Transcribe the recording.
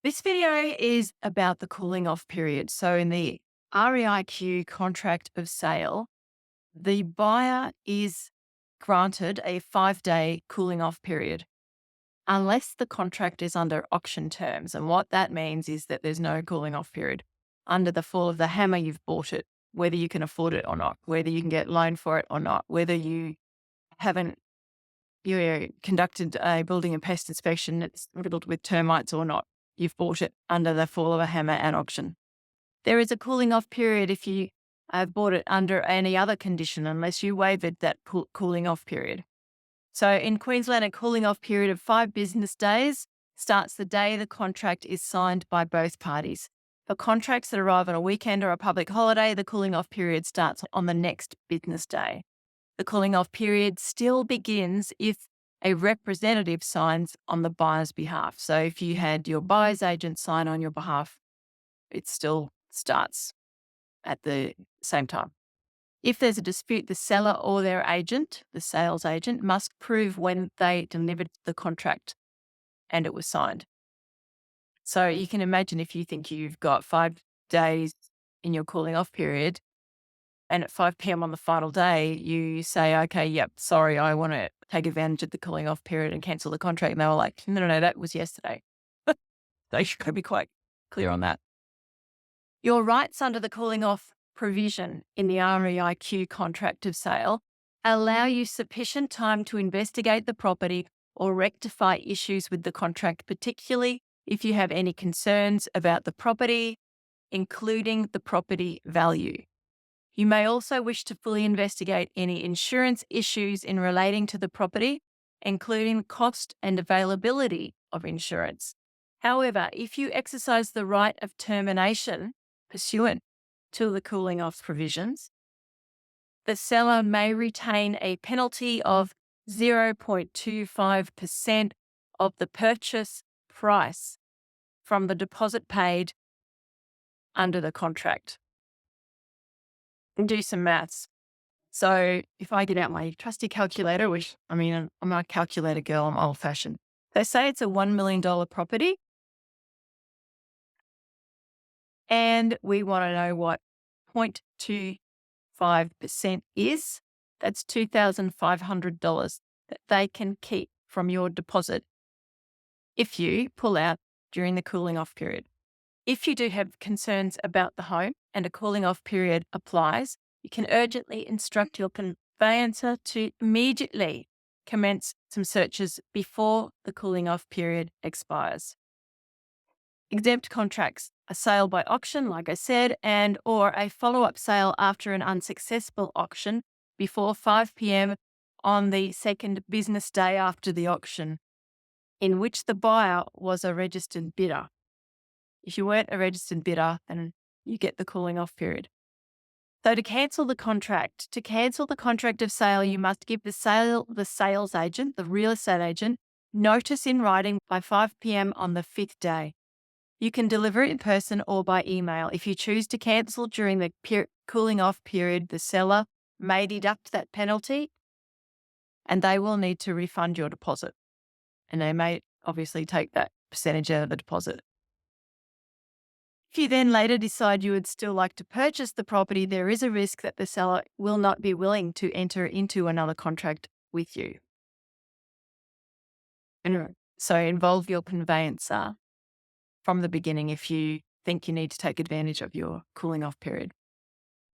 This video is about the cooling off period. So in the REIQ contract of sale, the buyer is granted a 5-day cooling off period unless the contract is under auction terms. And what that means is that there's no cooling off period. Under the fall of the hammer, you've bought it, whether you can afford it or not, whether you can get loan for it or not, whether you haven't conducted a building and pest inspection that's riddled with termites or not. You've bought it under the fall of a hammer at auction. There is a cooling off period if you have bought it under any other condition, unless you waived that cooling off period. So in Queensland, a cooling off period of 5 business days starts the day the contract is signed by both parties. For contracts that arrive on a weekend or a public holiday, the cooling off period starts on the next business day. The cooling off period still begins if a representative signs on the buyer's behalf. So if you had your buyer's agent sign on your behalf, it still starts at the same time. If there's a dispute, the seller or their agent, the sales agent, must prove when they delivered the contract and it was signed. So you can imagine if you think you've got 5 days in your cooling off period, and at 5 p.m. on the final day, you say, okay, yep, sorry, I want to take advantage of the cooling off period and cancel the contract. And they were like, no, that was yesterday. They should be quite clear on that. Your rights under the cooling off provision in the REIQ contract of sale allow you sufficient time to investigate the property or rectify issues with the contract, particularly if you have any concerns about the property, including the property value. You may also wish to fully investigate any insurance issues in relating to the property, including cost and availability of insurance. However, if you exercise the right of termination pursuant to the cooling off provisions, the seller may retain a penalty of 0.25% of the purchase price from the deposit paid under the contract. And do some maths. So if I get out my trusty calculator, which I'm a calculator girl, I'm old fashioned. They say it's a $1 million property. And we want to know what 0.25% is. That's $2,500 that they can keep from your deposit if you pull out during the cooling off period. If you do have concerns about the home and a cooling off period applies, you can urgently instruct your conveyancer to immediately commence some searches before the cooling off period expires. Exempt contracts, a sale by auction, like I said, and or a follow-up sale after an unsuccessful auction before 5 p.m. on the second business day after the auction, in which the buyer was a registered bidder. If you weren't a registered bidder, then you get the cooling off period. So to cancel the contract of sale, you must give the sales agent, the real estate agent, notice in writing by 5 p.m. on the 5th day. You can deliver it in person or by email. If you choose to cancel during the cooling off period, the seller may deduct that penalty and they will need to refund your deposit. And they may obviously take that percentage out of the deposit. If you then later decide you would still like to purchase the property, there is a risk that the seller will not be willing to enter into another contract with you. So involve your conveyancer from the beginning if you think you need to take advantage of your cooling off period.